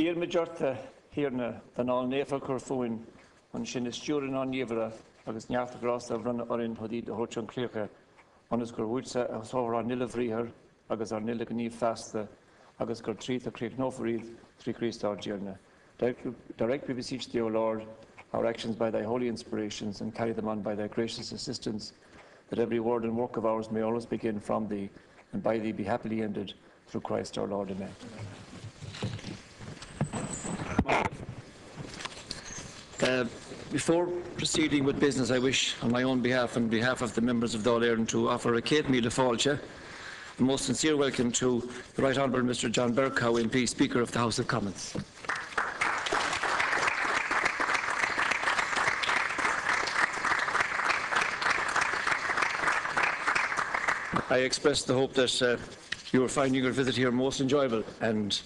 Ir majorta hirna than all nefa corfuin on sin is durin on yevra agus nearta grasta run orin hodid horchon clearca on is gorwitsa as over on nillavriher agus on nilagani fasta agus gur trita creek nofarid three Christar journa. Direct we beseech thee, O Lord, our actions by thy holy inspirations and carry them on by thy gracious assistance, that every word and work of ours may always begin from thee and by thee be happily ended through Christ our Lord. Amen. Before proceeding with business, I wish, on my own behalf and behalf of the members of Dáil Éireann, to offer a Kate Míle Fáilte, a most sincere welcome to the Right Honourable Mr John Bercow, MP, Speaker of the House of Commons. I express the hope that you are finding your visit here most enjoyable and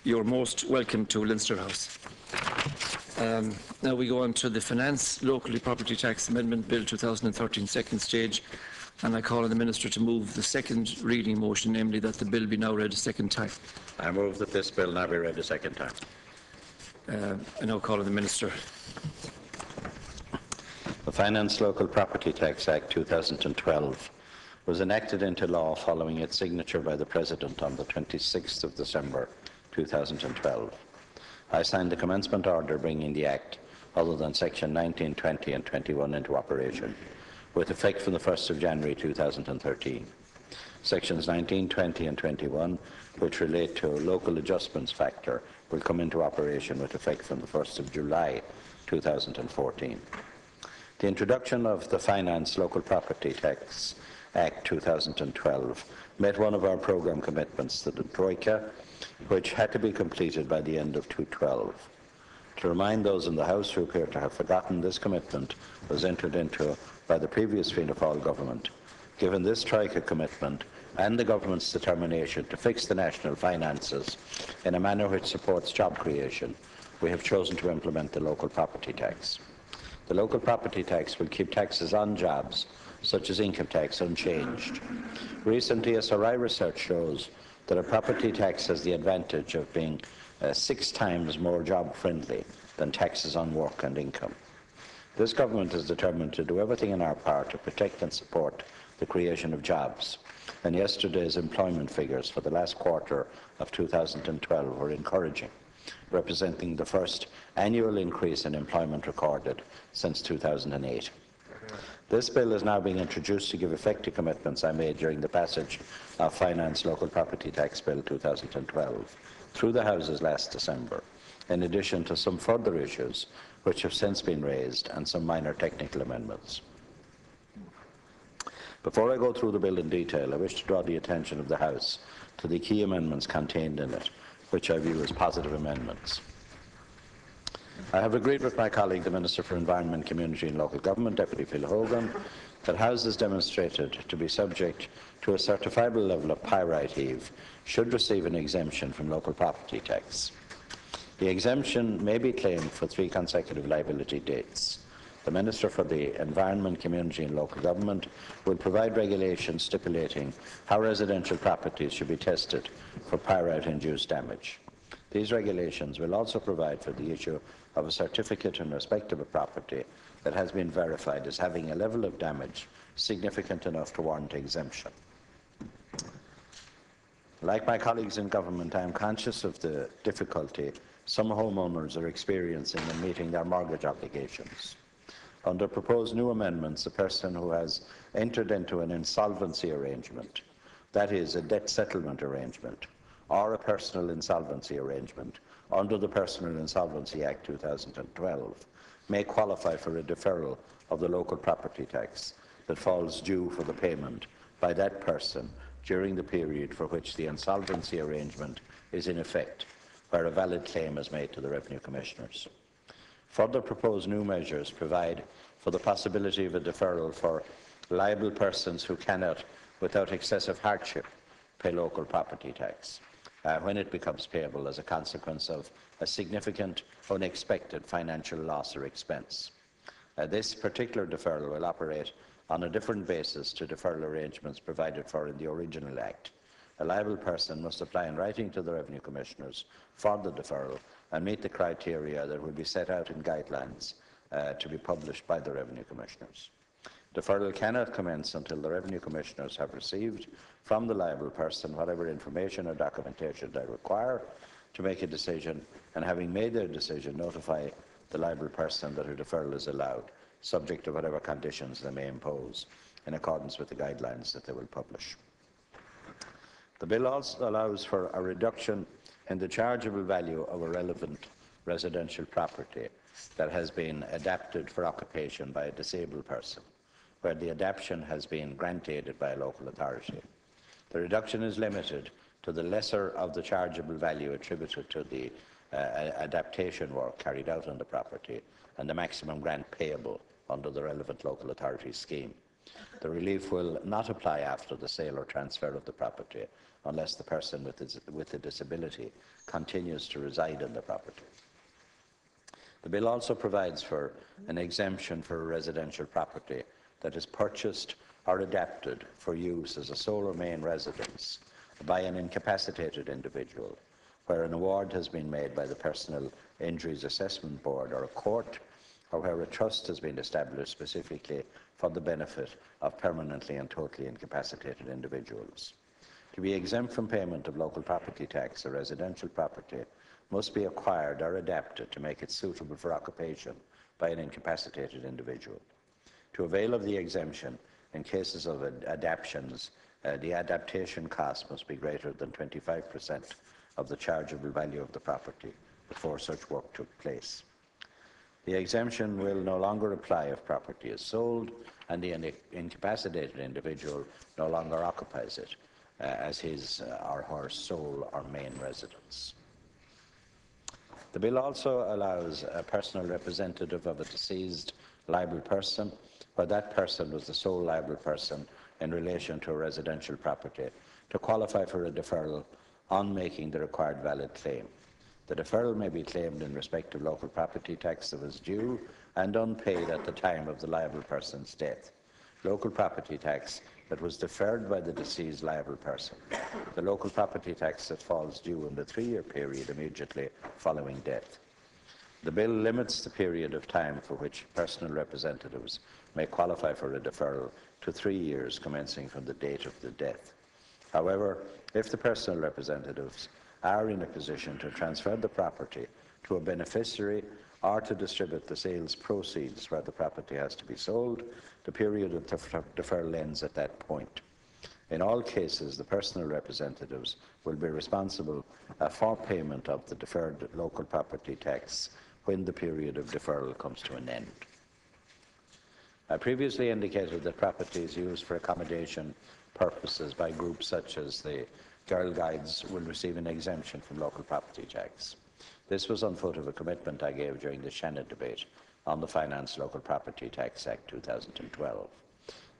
you are most welcome to Leinster House. Now we go on to the Finance Locally Property Tax Amendment Bill 2013 second stage, and I call on the Minister to move the second reading motion, namely that the bill be now read a second time. I move that this bill now be read a second time. I now call on the Minister. The Finance Local Property Tax Act 2012 was enacted into law following its signature by the President on the 26th of December 2012. I signed the commencement order bringing the Act, other than Section 19, 20 and 21, into operation, with effect from the 1st of January 2013. Sections 19, 20 and 21, which relate to a local adjustments factor, will come into operation with effect from the 1st of July 2014. The introduction of the Finance Local Property Tax Act 2012 met one of our programme commitments to the Troika, which had to be completed by the end of 2012. To remind those in the House who appear to have forgotten, this commitment was entered into by the previous Fianna Fáil government. Given this Troika commitment and the government's determination to fix the national finances in a manner which supports job creation, we have chosen to implement the local property tax. The local property tax will keep taxes on jobs, such as income tax, unchanged. Recent ESRI research shows that a property tax has the advantage of being 6 times more job-friendly than taxes on work and income. This government is determined to do everything in our power to protect and support the creation of jobs, and yesterday's employment figures for the last quarter of 2012 were encouraging, representing the first annual increase in employment recorded since 2008. This bill is now being introduced to give effect to commitments I made during the passage of Finance Local Property Tax Bill 2012 through the Houses last December, in addition to some further issues which have since been raised and some minor technical amendments. Before I go through the bill in detail, I wish to draw the attention of the House to the key amendments contained in it, which I view as positive amendments. I have agreed with my colleague, the Minister for Environment, Community and Local Government, Deputy Phil Hogan, that houses demonstrated to be subject to a certifiable level of pyrite heave should receive an exemption from local property tax. The exemption may be claimed for 3 consecutive liability dates. The Minister for the Environment, Community and Local Government will provide regulations stipulating how residential properties should be tested for pyrite-induced damage. These regulations will also provide for the issue of a certificate in respect of a property that has been verified as having a level of damage significant enough to warrant exemption. Like my colleagues in government, I am conscious of the difficulty some homeowners are experiencing in meeting their mortgage obligations. Under proposed new amendments, a person who has entered into an insolvency arrangement, that is, a debt settlement arrangement, or a personal insolvency arrangement under the Personal Insolvency Act 2012 may qualify for a deferral of the local property tax that falls due for the payment by that person during the period for which the insolvency arrangement is in effect, where a valid claim is made to the Revenue Commissioners. Further proposed new measures provide for the possibility of a deferral for liable persons who cannot, without excessive hardship, pay local property tax when it becomes payable as a consequence of a significant, unexpected financial loss or expense. This particular deferral will operate on a different basis to deferral arrangements provided for in the original Act, a liable person must apply in writing to the Revenue Commissioners for the deferral and meet the criteria that will be set out in guidelines to be published by the Revenue Commissioners. Deferral cannot commence until the Revenue Commissioners have received from the liable person whatever information or documentation they require to make a decision, and having made their decision, notify the liable person that a deferral is allowed, subject to whatever conditions they may impose, in accordance with the guidelines that they will publish. The bill also allows for a reduction in the chargeable value of a relevant residential property that has been adapted for occupation by a disabled person, where the adaptation has been grant-aided by a local authority. The reduction is limited to the lesser of the chargeable value attributed to the adaptation work carried out on the property and the maximum grant payable under the relevant local authority scheme. The relief will not apply after the sale or transfer of the property unless the person with a disability continues to reside in the property. The bill also provides for an exemption for a residential property that is purchased or adapted for use as a sole or main residence by an incapacitated individual, where an award has been made by the Personal Injuries Assessment Board or a court, or where a trust has been established specifically for the benefit of permanently and totally incapacitated individuals. To be exempt from payment of local property tax, a residential property must be acquired or adapted to make it suitable for occupation by an incapacitated individual. To avail of the exemption, in cases of adaptations, the adaptation cost must be greater than 25% of the chargeable value of the property before such work took place. The exemption will no longer apply if property is sold and the incapacitated individual no longer occupies it as his or her sole or main residence. The bill also allows a personal representative of a deceased liable person, where that person was the sole liable person in relation to a residential property, to qualify for a deferral on making the required valid claim. The deferral may be claimed in respect of local property tax that was due and unpaid at the time of the liable person's death. Local property tax that was deferred by the deceased liable person. The local property tax that falls due in the 3-year period immediately following death. The bill limits the period of time for which personal representatives may qualify for a deferral to 3 years commencing from the date of the death. However, if the personal representatives are in a position to transfer the property to a beneficiary or to distribute the sales proceeds where the property has to be sold, the period of deferral ends at that point. In all cases, the personal representatives will be responsible for payment of the deferred local property tax when the period of deferral comes to an end. I previously indicated that properties used for accommodation purposes by groups such as the Girl Guides will receive an exemption from local property tax. This was on foot of a commitment I gave during the Shannon debate on the Finance Local Property Tax Act 2012.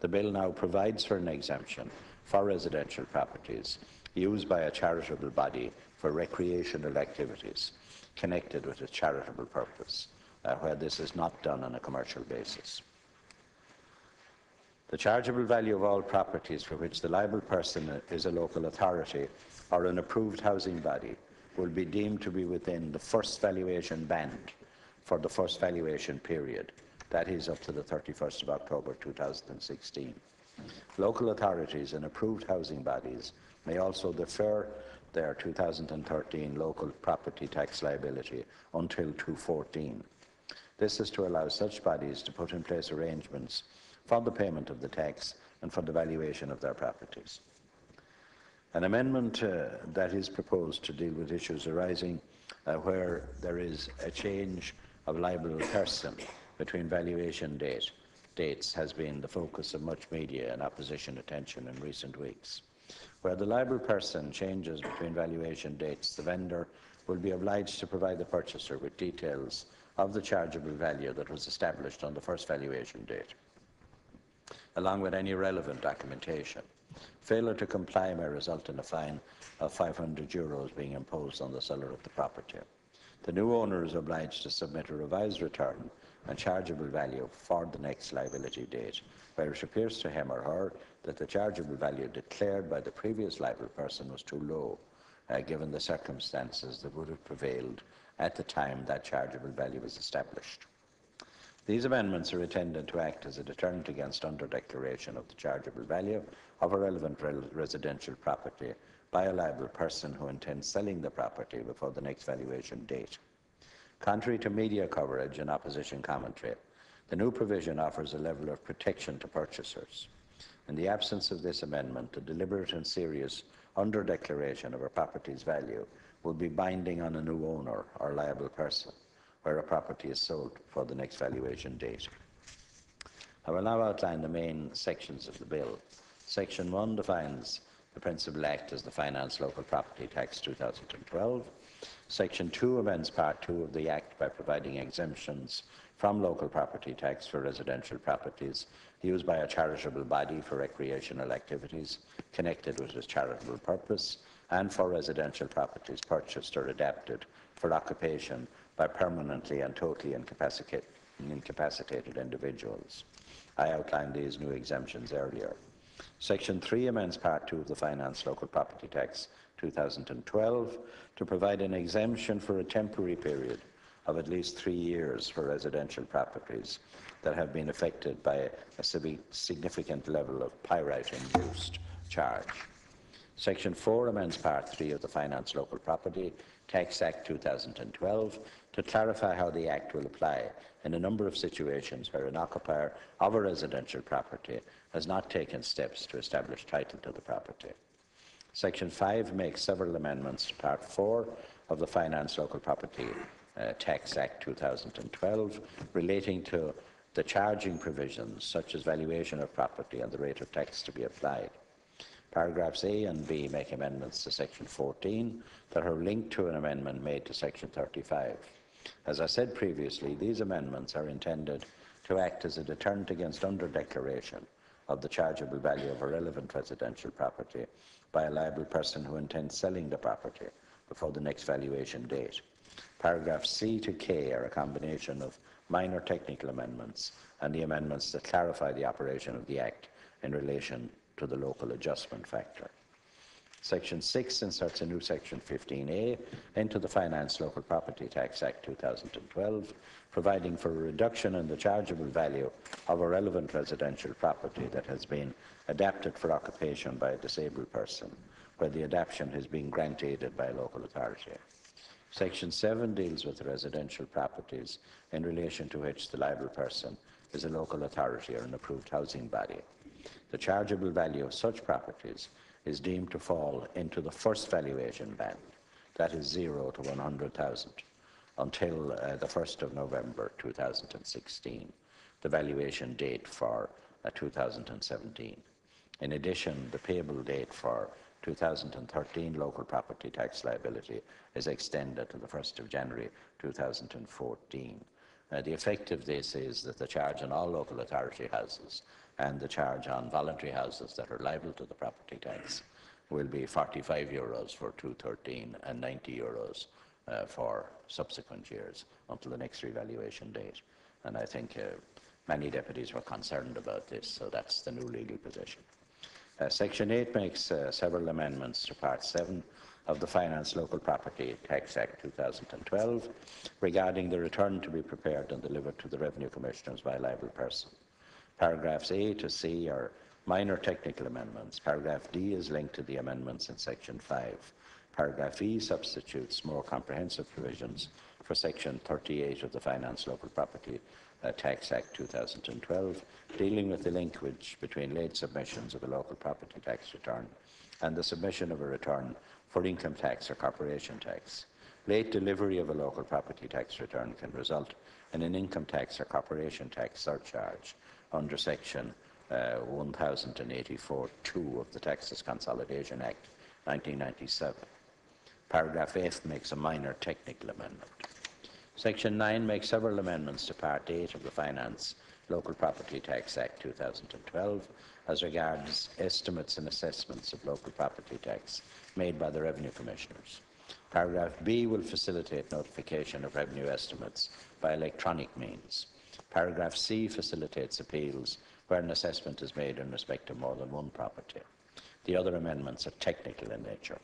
The bill now provides for an exemption for residential properties used by a charitable body for recreational activities connected with its charitable purpose, where this is not done on a commercial basis. The chargeable value of all properties for which the liable person is a local authority or an approved housing body will be deemed to be within the first valuation band for the first valuation period, that is up to the 31st of October 2016. Local authorities and approved housing bodies may also defer their 2013 local property tax liability until 2014. This is to allow such bodies to put in place arrangements for the payment of the tax and for the valuation of their properties. An amendment that is proposed to deal with issues arising where there is a change of liable person between valuation dates has been the focus of much media and opposition attention in recent weeks. Where the liable person changes between valuation dates, the vendor will be obliged to provide the purchaser with details of the chargeable value that was established on the first valuation date, along with any relevant documentation. Failure to comply may result in a fine of €500 being imposed on the seller of the property. The new owner is obliged to submit a revised return and chargeable value for the next liability date, where it appears to him or her that the chargeable value declared by the previous liable person was too low, given the circumstances that would have prevailed at the time that chargeable value was established. These amendments are intended to act as a deterrent against under-declaration of the chargeable value of a relevant residential property by a liable person who intends selling the property before the next valuation date. Contrary to media coverage and opposition commentary, the new provision offers a level of protection to purchasers. In the absence of this amendment, a deliberate and serious under-declaration of a property's value will be binding on a new owner or liable person where a property is sold for the next valuation date. I will now outline the main sections of the bill. Section 1 defines the Principal Act as the Finance Local Property Tax 2012. Section 2 amends Part 2 of the Act by providing exemptions from local property tax for residential properties used by a charitable body for recreational activities connected with its charitable purpose, and for residential properties purchased or adapted for occupation by permanently and totally incapacitated individuals. I outlined these new exemptions earlier. Section 3 amends Part 2 of the Finance Local Property Tax 2012 to provide an exemption for a temporary period of at least 3 years for residential properties that have been affected by a significant level of pyrite-induced charge. Section 4 amends Part 3 of the Finance Local Property Tax Act 2012 to clarify how the Act will apply in a number of situations where an occupier of a residential property has not taken steps to establish title to the property. Section 5 makes several amendments to Part 4 of the Finance Local Property Tax Act 2012 relating to the charging provisions such as valuation of property and the rate of tax to be applied. Paragraphs A and B make amendments to Section 14 that are linked to an amendment made to Section 35. As I said previously, these amendments are intended to act as a deterrent against under-declaration of the chargeable value of a relevant residential property by a liable person who intends selling the property before the next valuation date. Paragraphs C to K are a combination of minor technical amendments and the amendments that clarify the operation of the Act in relation to the local adjustment factor. Section 6 inserts a new Section 15A into the Finance Local Property Tax Act 2012, providing for a reduction in the chargeable value of a relevant residential property that has been adapted for occupation by a disabled person, where the adaptation has been grant-aided by a local authority. Section 7 deals with residential properties in relation to which the liable person is a local authority or an approved housing body. The chargeable value of such properties is deemed to fall into the first valuation band, that is 0 to 100,000, until the 1st of November 2016, the valuation date for 2017. In addition, the payable date for 2013 local property tax liability is extended to the 1st of January 2014. The effect of this is that the charge on all local authority houses and the charge on voluntary houses that are liable to the property tax will be €45 for 2013 and €90 for subsequent years until the next revaluation date. And I think many deputies were concerned about this, so that's the new legal position. Section 8 makes several amendments to Part 7 of the Finance Local Property Tax Act 2012 regarding the return to be prepared and delivered to the Revenue Commissioners by a liable person. Paragraphs A to C are minor technical amendments. Paragraph D is linked to the amendments in Section 5. Paragraph E substitutes more comprehensive provisions for Section 38 of the Finance Local Property Tax Act 2012, dealing with the linkage between late submissions of a local property tax return and the submission of a return for income tax or corporation tax. Late delivery of a local property tax return can result in an income tax or corporation tax surcharge under Section 1084(2) of the Taxes Consolidation Act 1997. Paragraph F makes a minor technical amendment. Section 9 makes several amendments to Part 8 of the Finance Local Property Tax Act 2012 as regards estimates and assessments of local property tax made by the Revenue Commissioners. Paragraph B will facilitate notification of revenue estimates by electronic means. Paragraph C facilitates appeals where an assessment is made in respect of more than one property. The other amendments are technical in nature.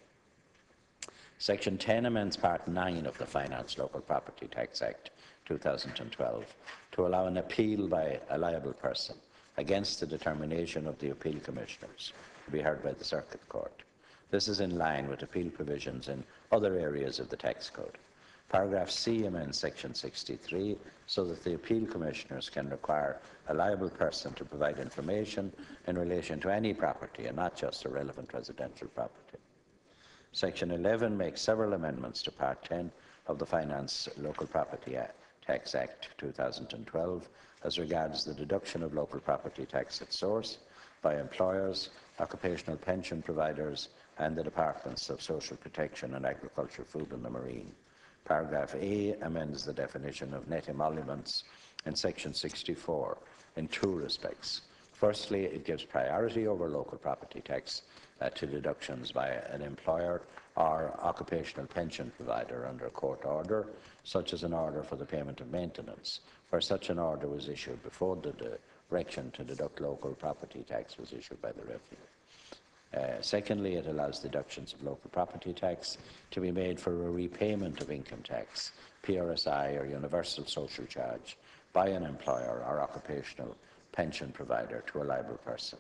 Section 10 amends Part 9 of the Finance Local Property Tax Act 2012 to allow an appeal by a liable person against the determination of the appeal commissioners to be heard by the Circuit Court. This is in line with appeal provisions in other areas of the tax code. Paragraph C amends Section 63 so that the appeal commissioners can require a liable person to provide information in relation to any property and not just a relevant residential property. Section 11 makes several amendments to Part 10 of the Finance Local Property Tax Act 2012 as regards the deduction of local property tax at source by employers, occupational pension providers and the Departments of Social Protection and Agriculture, Food and the Marine. Paragraph A amends the definition of net emoluments in Section 64 in two respects. Firstly, it gives priority over local property tax to deductions by an employer or occupational pension provider under a court order, such as an order for the payment of maintenance, where such an order was issued before the direction to deduct local property tax was issued by the Revenue. Secondly, it allows deductions of local property tax to be made for a repayment of income tax, PRSI or universal social charge by an employer or occupational pension provider to a liable person.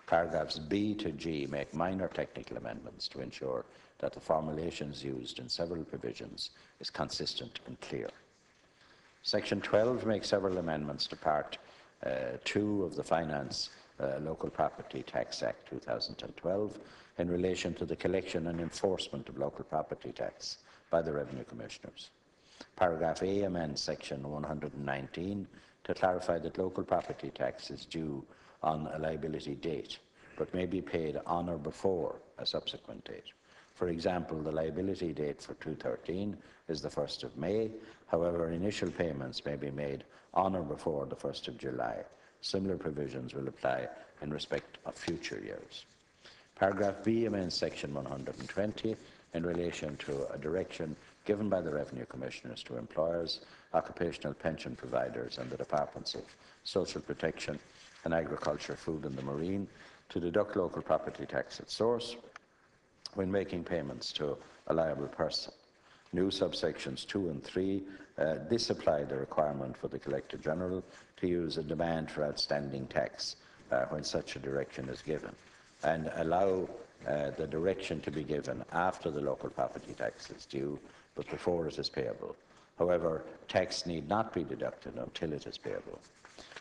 Paragraphs B to G make minor technical amendments to ensure that the formulations used in several provisions is consistent and clear. Section 12 makes several amendments to Part 2 of the Finance Local Property Tax Act 2012 in relation to the collection and enforcement of local property tax by the Revenue Commissioners. Paragraph A amends Section 119 to clarify that local property tax is due on a liability date, but may be paid on or before a subsequent date. For example, the liability date for 2013 is the 1st of May. However, initial payments may be made on or before the 1st of July. Similar provisions will apply in respect of future years. Paragraph B amends Section 120 in relation to a direction given by the Revenue Commissioners to employers, occupational pension providers and the Departments of Social Protection and Agriculture, Food and the Marine to deduct local property tax at source when making payments to a liable person. New subsections 2 and 3 disapply the requirement for the Collector General to use a demand for outstanding tax when such a direction is given, and allow the direction to be given after the local property tax is due, but before it is payable. However, tax need not be deducted until it is payable.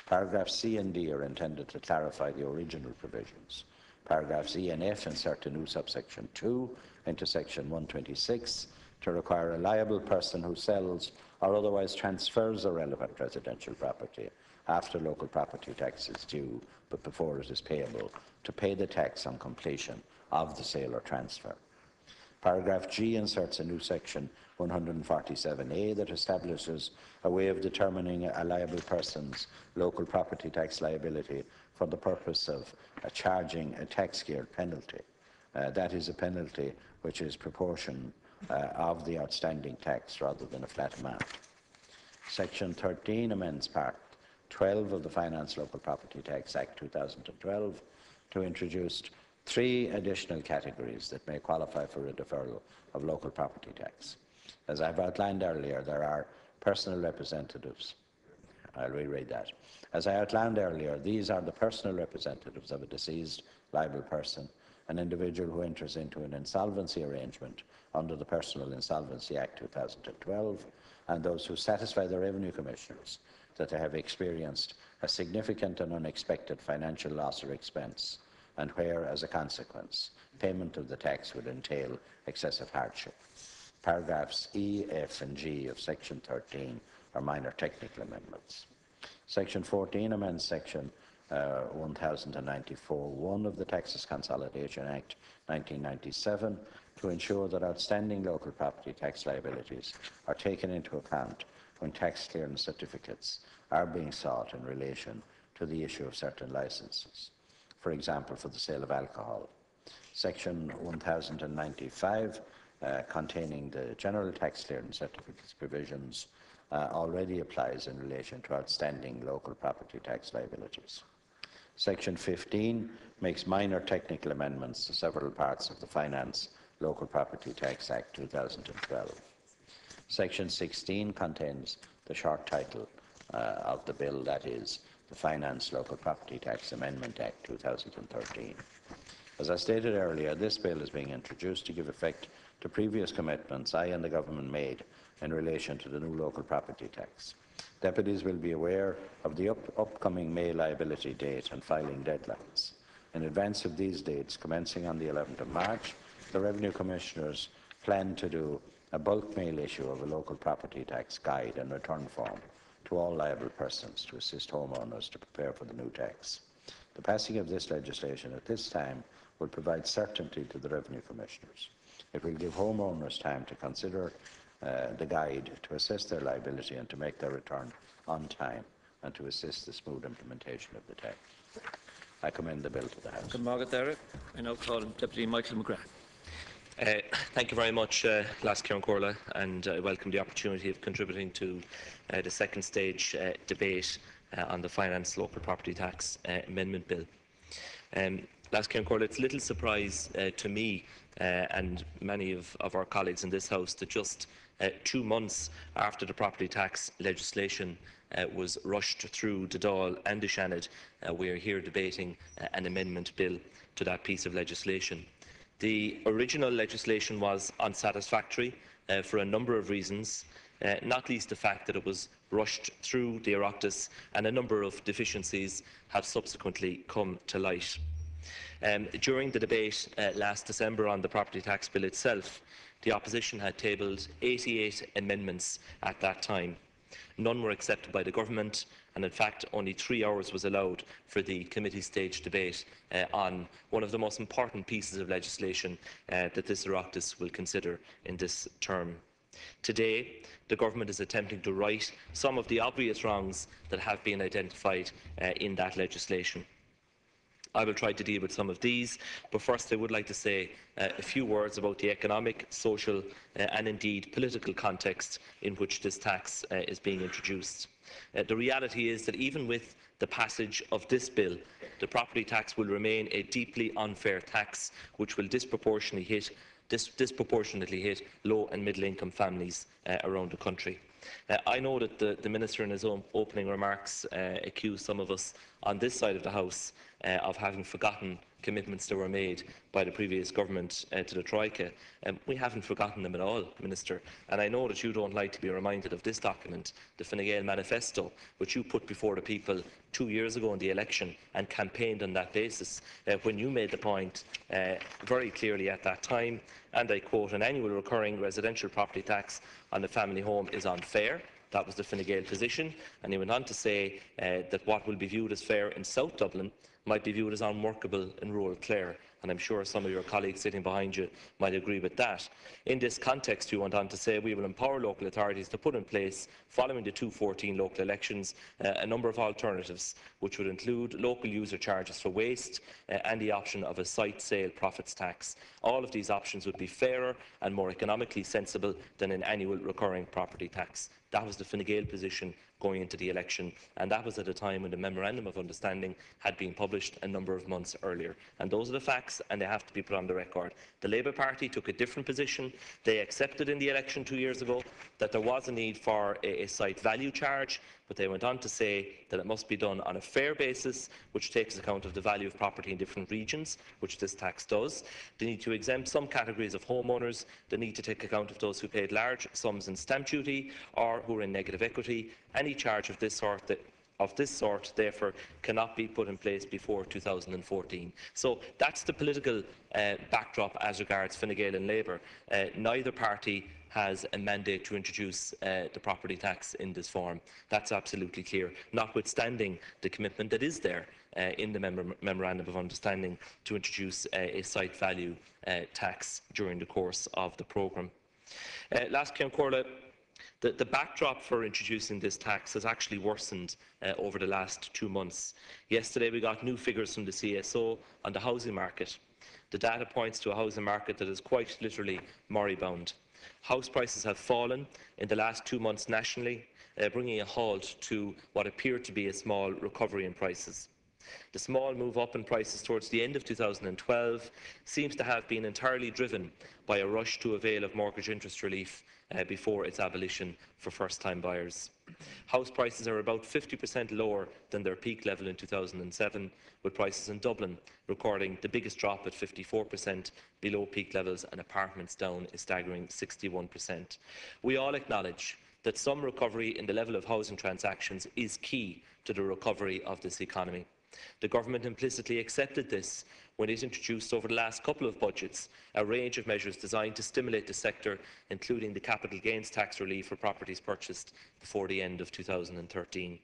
Paragraphs C and D are intended to clarify the original provisions. Paragraphs E and F insert a new subsection 2 into Section 126 to require a liable person who sells or otherwise transfers a relevant residential property after local property tax is due, but before it is payable, to pay the tax on completion of the sale or transfer. Paragraph G inserts a new section 147A that establishes a way of determining a liable person's local property tax liability for the purpose of charging a tax-geared penalty. That is a penalty which is proportion of the outstanding tax rather than a flat amount. Section 13 amends Part 12 of the Finance Local Property Tax Act 2012 to introduce 3 additional categories that may qualify for a deferral of local property tax. As I've outlined earlier, there are personal representatives. I'll reread that. As I outlined earlier, these are the personal representatives of a deceased liable person, an individual who enters into an insolvency arrangement under the Personal Insolvency Act 2012, and those who satisfy the Revenue Commissioners that they have experienced a significant and unexpected financial loss or expense, and where, as a consequence, payment of the tax would entail excessive hardship. Paragraphs E, F and G of Section 13 are minor technical amendments. Section 14 amends Section 1094(1) of the Taxes Consolidation Act 1997 to ensure that outstanding local property tax liabilities are taken into account when tax clearance certificates are being sought in relation to the issue of certain licenses, for example, for the sale of alcohol. Section 1095, containing the general tax clearance certificates provisions, already applies in relation to outstanding local property tax liabilities. Section 15 makes minor technical amendments to several parts of the Finance Local Property Tax Act 2012. Section 16 contains the short title of the bill, that is, the Finance Local Property Tax Amendment Act 2013. As I stated earlier, this bill is being introduced to give effect to previous commitments I and the Government made in relation to the new local property tax. Deputies will be aware of the upcoming May liability date and filing deadlines. In advance of these dates, commencing on the 11th of March, the Revenue Commissioners plan to do a bulk mail issue of a local property tax guide and return form to all liable persons to assist homeowners to prepare for the new tax. The passing of this legislation at this time will provide certainty to the Revenue Commissioners. It will give homeowners time to consider the guide, to assess their liability and to make their return on time, and to assist the smooth implementation of the tax. I commend the bill to the House. I now call Deputy Michael McGrath. Thank you very much, Las Ciaran Corla, and I welcome the opportunity of contributing to the second stage debate on the Finance Local Property Tax Amendment Bill. Las Ciaran Corla, it's little surprise to me and many of our colleagues in this House that just 2 months after the property tax legislation was rushed through the Dáil and the Seanad, we are here debating an amendment bill to that piece of legislation. The original legislation was unsatisfactory for a number of reasons, not least the fact that it was rushed through the Oireachtas and a number of deficiencies have subsequently come to light. During the debate last December on the property tax bill itself, the opposition had tabled 88 amendments at that time. None were accepted by the Government, and in fact only 3 hours was allowed for the committee stage debate on one of the most important pieces of legislation that this Oireachtas will consider in this term. Today, the Government is attempting to right some of the obvious wrongs that have been identified in that legislation. I will try to deal with some of these, but first I would like to say a few words about the economic, social and indeed political context in which this tax is being introduced. The reality is that even with the passage of this bill, the property tax will remain a deeply unfair tax which will disproportionately hit low and middle income families around the country. I know that the Minister in his own opening remarks accused some of us on this side of the House of having forgotten commitments that were made by the previous government to the Troika. We haven't forgotten them at all, Minister, and I know that you don't like to be reminded of this document, the Fine Gael manifesto, which you put before the people 2 years ago in the election and campaigned on that basis when you made the point very clearly at that time, and I quote, "An annual recurring residential property tax on the family home is unfair." That was the Fine Gael position, and he went on to say that what will be viewed as fair in South Dublin might be viewed as unworkable in rural Clare, and I'm sure some of your colleagues sitting behind you might agree with that. In this context, you went on to say, we will empower local authorities to put in place, following the 2014 local elections, a number of alternatives, which would include local user charges for waste and the option of a site sale profits tax. All of these options would be fairer and more economically sensible than an annual recurring property tax. That was the Fine Gael position going into the election, and that was at a time when the Memorandum of Understanding had been published a number of months earlier. And those are the facts, and they have to be put on the record. The Labour Party took a different position. They accepted in the election 2 years ago that there was a need for a site value charge, but they went on to say that it must be done on a fair basis, which takes account of the value of property in different regions, which this tax does. They need to exempt some categories of homeowners. They need to take account of those who paid large sums in stamp duty or who are in negative equity. Any charge of this sort, therefore, cannot be put in place before 2014. So that's the political backdrop as regards Fine Gael and Labour. Neither party has a mandate to introduce the property tax in this form. That's absolutely clear, notwithstanding the commitment that is there in the Memorandum of Understanding to introduce a site value tax during the course of the programme. Last Ciaran Corla, the backdrop for introducing this tax has actually worsened over the last 2 months. Yesterday we got new figures from the CSO on the housing market. The data points to a housing market that is quite literally moribund. House prices have fallen in the last 2 months nationally, bringing a halt to what appeared to be a small recovery in prices. The small move up in prices towards the end of 2012 seems to have been entirely driven by a rush to avail of mortgage interest relief before its abolition for first-time buyers. House prices are about 50% lower than their peak level in 2007, with prices in Dublin recording the biggest drop at 54% below peak levels, and apartments down a staggering 61%. We all acknowledge that some recovery in the level of housing transactions is key to the recovery of this economy. The government implicitly accepted this when it introduced over the last couple of budgets a range of measures designed to stimulate the sector, including the capital gains tax relief for properties purchased before the end of 2013.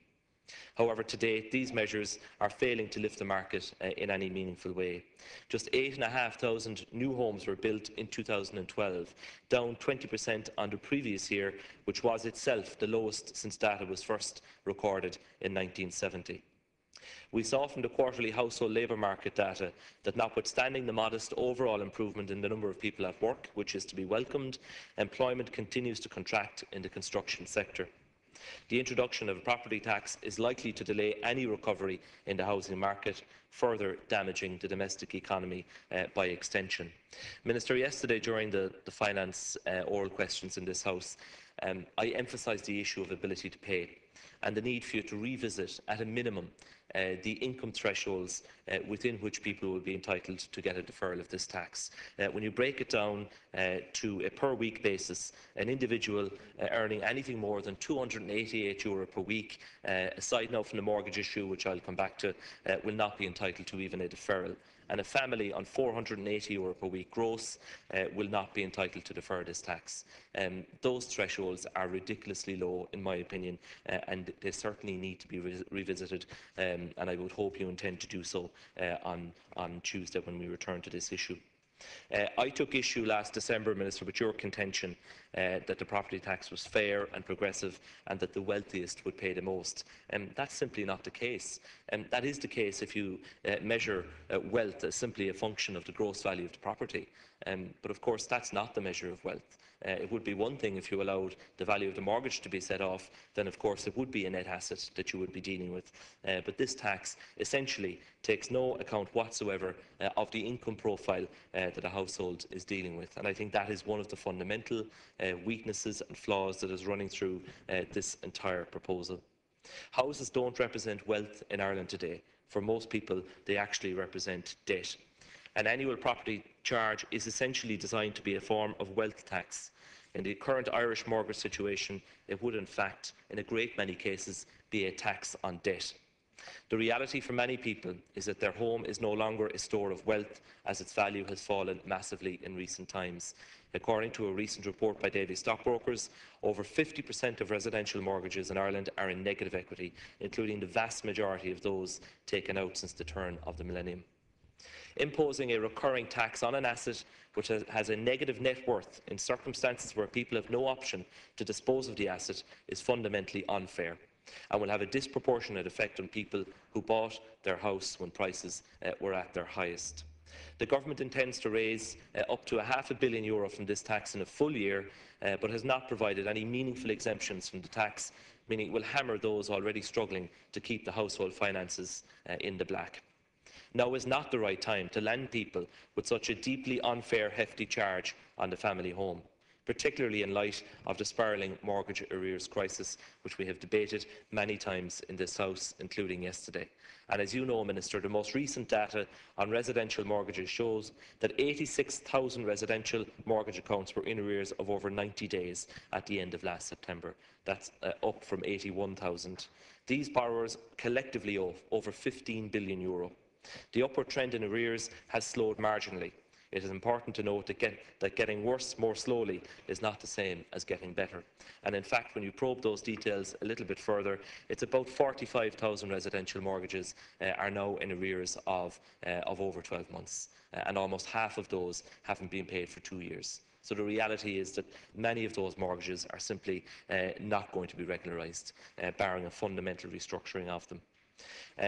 However, to date, these measures are failing to lift the market in any meaningful way. Just 8,500 new homes were built in 2012, down 20% on the previous year, which was itself the lowest since data was first recorded in 1970. We saw from the quarterly household labour market data that, notwithstanding the modest overall improvement in the number of people at work, which is to be welcomed, employment continues to contract in the construction sector. The introduction of a property tax is likely to delay any recovery in the housing market, further damaging the domestic economy by extension. Minister, yesterday during the finance oral questions in this House, I emphasised the issue of ability to pay and the need for you to revisit, at a minimum, the income thresholds within which people will be entitled to get a deferral of this tax. When you break it down to a per-week basis, an individual earning anything more than €288 per week, aside now from the mortgage issue, which I'll come back to, will not be entitled to even a deferral. And a family on €480 per week gross will not be entitled to defer this tax. Those thresholds are ridiculously low, in my opinion, and they certainly need to be revisited, and I would hope you intend to do so on Tuesday when we return to this issue. I took issue last December, Minister, with your contention that the property tax was fair and progressive and that the wealthiest would pay the most. That's simply not the case. That is the case if you measure wealth as simply a function of the gross value of the property. But of course, that's not the measure of wealth. It would be one thing if you allowed the value of the mortgage to be set off, then of course it would be a net asset that you would be dealing with. But this tax essentially takes no account whatsoever of the income profile that a household is dealing with. And I think that is one of the fundamental weaknesses and flaws that is running through this entire proposal. Houses don't represent wealth in Ireland today. For most people, they actually represent debt. An annual property charge is essentially designed to be a form of wealth tax. In the current Irish mortgage situation, it would in fact, in a great many cases, be a tax on debt. The reality for many people is that their home is no longer a store of wealth, as its value has fallen massively in recent times. According to a recent report by Davy Stockbrokers, over 50% of residential mortgages in Ireland are in negative equity, including the vast majority of those taken out since the turn of the millennium. Imposing a recurring tax on an asset which has a negative net worth in circumstances where people have no option to dispose of the asset is fundamentally unfair and will have a disproportionate effect on people who bought their house when prices were at their highest. The government intends to raise up to €500 million from this tax in a full year, but has not provided any meaningful exemptions from the tax, meaning it will hammer those already struggling to keep the household finances in the black. Now is not the right time to land people with such a deeply unfair, hefty charge on the family home, particularly in light of the spiralling mortgage arrears crisis, which we have debated many times in this House, including yesterday. And as you know, Minister, the most recent data on residential mortgages shows that 86,000 residential mortgage accounts were in arrears of over 90 days at the end of last September. That's up from 81,000. These borrowers collectively owe over €15 billion. The upward trend in arrears has slowed marginally. It is important to note that getting worse more slowly is not the same as getting better. And in fact, when you probe those details a little bit further, it's about 45,000 residential mortgages are now in arrears of over 12 months, and almost half of those haven't been paid for 2 years. So the reality is that many of those mortgages are simply not going to be regularised, barring a fundamental restructuring of them.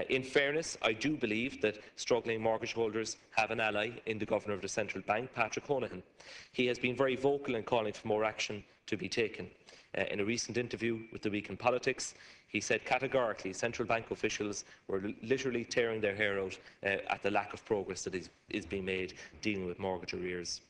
In fairness, I do believe that struggling mortgage holders have an ally in the Governor of the Central Bank, Patrick Honohan. He has been very vocal in calling for more action to be taken. In a recent interview with The Week in Politics, He said categorically central bank officials were literally tearing their hair out at the lack of progress that is being made dealing with mortgage arrears.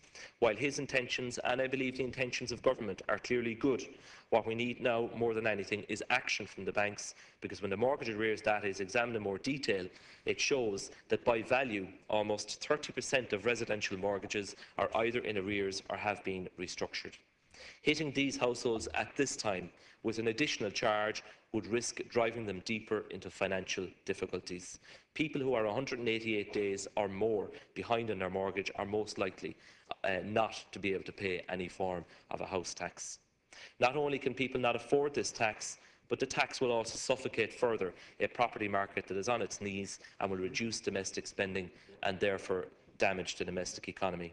While his intentions, and I believe the intentions of government, are clearly good, what we need now more than anything is action from the banks, because when the mortgage arrears data is examined in more detail, it shows that by value almost 30% of residential mortgages are either in arrears or have been restructured. Hitting these households at this time with an additional charge would risk driving them deeper into financial difficulties. People who are 188 days or more behind on their mortgage are most likely not to be able to pay any form of a house tax. Not only can people not afford this tax, but the tax will also suffocate further a property market that is on its knees and will reduce domestic spending and therefore damage the domestic economy.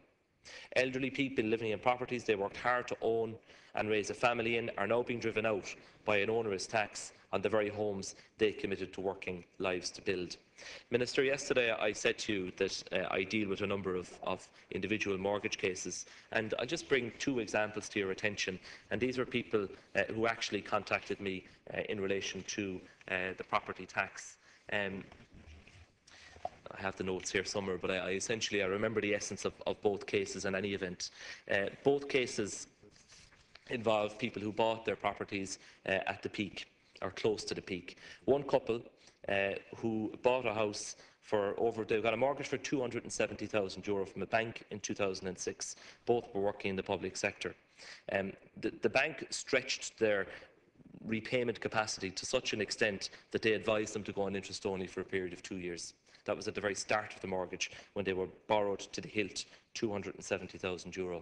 Elderly people living in properties they worked hard to own and raise a family in are now being driven out by an onerous tax on the very homes they committed to working lives to build. Minister, yesterday I said to you that I deal with a number of individual mortgage cases, and I'll just bring two examples to your attention. And these were people who actually contacted me in relation to the property tax. I have the notes here somewhere, but I essentially remember the essence of both cases in any event. Both cases involve people who bought their properties at the peak or close to the peak. One couple who bought a house they got a mortgage for €270,000 from a bank in 2006. Both were working in the public sector. The bank stretched their repayment capacity to such an extent that they advised them to go on interest only for a period of 2 years. That was at the very start of the mortgage when they were borrowed to the hilt €270,000.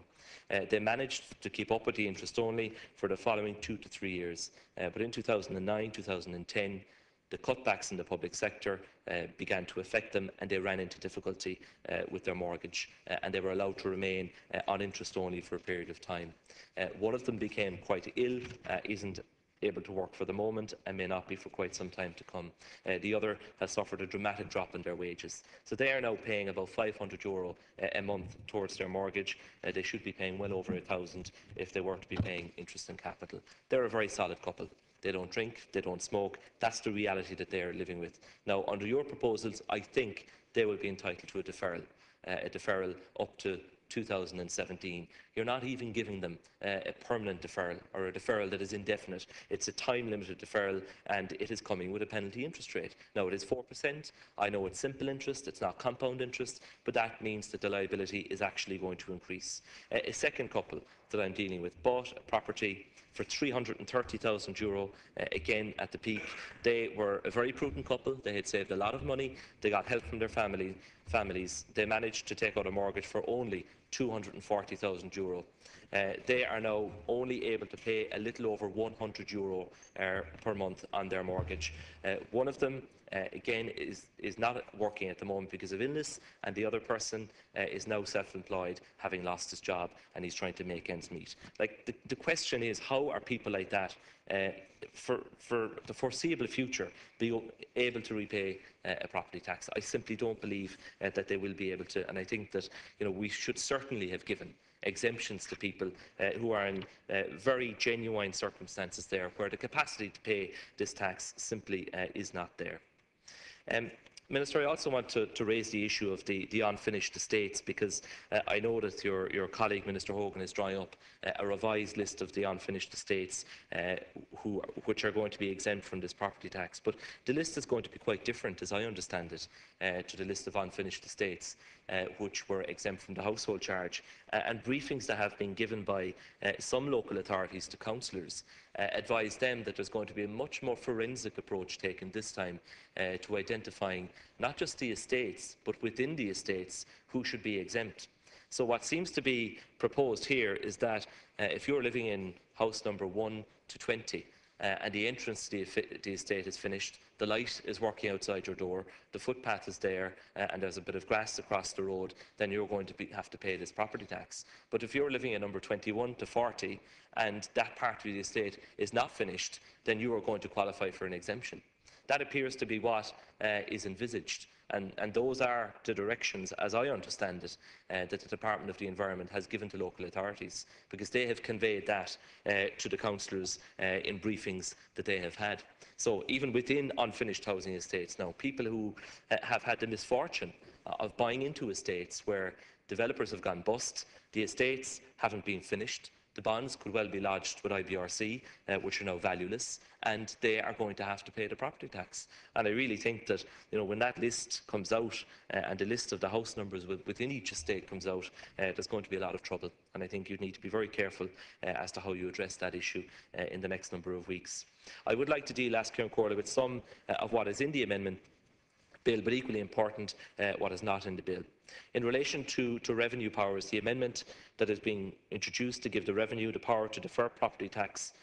They managed to keep up with the interest only for the following 2 to 3 years. But in 2009, 2010, the cutbacks in the public sector began to affect them, and they ran into difficulty with their mortgage, and they were allowed to remain on interest only for a period of time. One of them became quite ill, isn't able to work for the moment and may not be for quite some time to come. The other has suffered a dramatic drop in their wages. So they are now paying about €500 a month towards their mortgage. They should be paying well over €1,000 if they were to be paying interest and capital. They're a very solid couple. They don't drink, they don't smoke. That's the reality that they are living with. Now, under your proposals, I think they will be entitled to a deferral up to 2017. You're not even giving them a permanent deferral or a deferral that is indefinite. It's a time-limited deferral, and it is coming with a penalty interest rate. Now, it is 4%. I know it's simple interest, it's not compound interest, but that means that the liability is actually going to increase. A second couple that I'm dealing with bought a property for €330,000, again at the peak. They were a very prudent couple. They had saved a lot of money. They got help from their families. They managed to take out a mortgage for only €240,000. They are now only able to pay a little over €100 per month on their mortgage. One of them, again, is not working at the moment because of illness, and the other person is now self-employed, having lost his job, and he's trying to make ends meet. Like, the question is, how are people like that, for the foreseeable future, be able to repay a property tax? I simply don't believe that they will be able to, and I think that we should certainly have given exemptions to people who are in very genuine circumstances there, where the capacity to pay this tax simply is not there. Minister, I also want to raise the issue of the unfinished estates, because I know that your colleague, Minister Hogan, is drawing up a revised list of the unfinished estates which are going to be exempt from this property tax. But the list is going to be quite different, as I understand it, to the list of unfinished estates which were exempt from the household charge. And briefings that have been given by some local authorities to councillors advise them that there's going to be a much more forensic approach taken this time to identifying not just the estates, but within the estates who should be exempt. So what seems to be proposed here is that if you're living in house number 1 to 20 and the entrance to the estate is finished, the light is working outside your door, the footpath is there, and there's a bit of grass across the road, then you're going to have to pay this property tax. But if you're living in number 21 to 40 and that part of the estate is not finished, then you are going to qualify for an exemption. That appears to be what is envisaged. And those are the directions, as I understand it, that the Department of the Environment has given to local authorities, because they have conveyed that to the councillors in briefings that they have had. So even within unfinished housing estates now, people who have had the misfortune of buying into estates where developers have gone bust, the estates haven't been finished, the bonds could well be lodged with IBRC, which are now valueless, and they are going to have to pay the property tax. And I really think that, when that list comes out and the list of the house numbers within each estate comes out, there's going to be a lot of trouble. And I think you need to be very careful as to how you address that issue in the next number of weeks. I would like to deal, Last Ciaran Corley, with some of what is in the amendment bill, but equally important, what is not in the bill. In relation to revenue powers, the amendment that is being introduced to give the revenue the power to defer property tax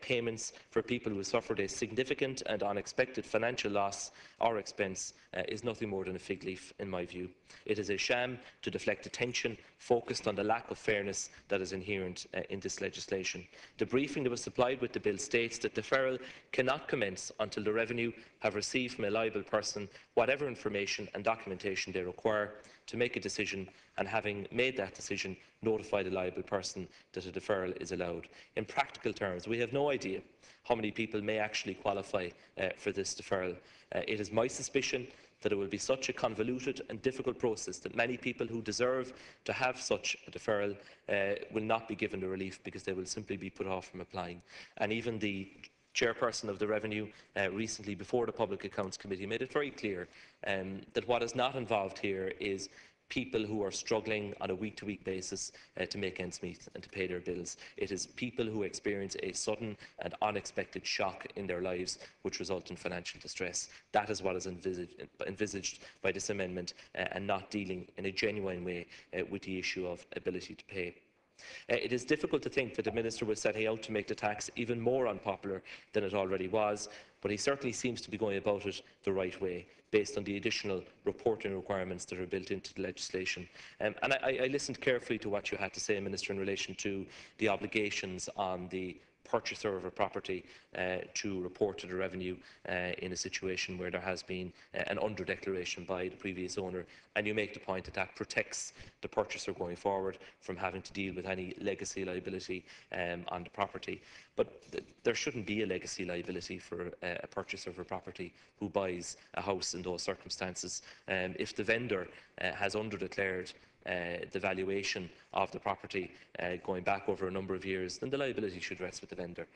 payments for people who have suffered a significant and unexpected financial loss or expense is nothing more than a fig leaf, in my view. It is a sham to deflect attention focused on the lack of fairness that is inherent in this legislation. The briefing that was supplied with the bill states that deferral cannot commence until the revenue have received from a liable person whatever information and documentation they require to make a decision, and having made that decision, notify the liable person that a deferral is allowed. In practical terms, we have no idea how many people may actually qualify for this deferral. It is my suspicion that it will be such a convoluted and difficult process that many people who deserve to have such a deferral will not be given the relief, because they will simply be put off from applying. And even the chairperson of the Revenue recently, before the Public Accounts Committee, made it very clear that what is not involved here is people who are struggling on a week-to-week basis to make ends meet and to pay their bills. It is people who experience a sudden and unexpected shock in their lives which result in financial distress. That is what is envisaged by this amendment, and not dealing in a genuine way with the issue of ability to pay. It is difficult to think that the Minister was setting out to make the tax even more unpopular than it already was, but he certainly seems to be going about it the right way, based on the additional reporting requirements that are built into the legislation. And I listened carefully to what you had to say, Minister, in relation to the obligations on the purchaser of a property to report to the revenue in a situation where there has been an under-declaration by the previous owner, and you make the point that that protects the purchaser going forward from having to deal with any legacy liability on the property. But there shouldn't be a legacy liability for a purchaser of a property who buys a house in those circumstances. If the vendor has under-declared the valuation of the property going back over a number of years, then the liability should rest with the vendor.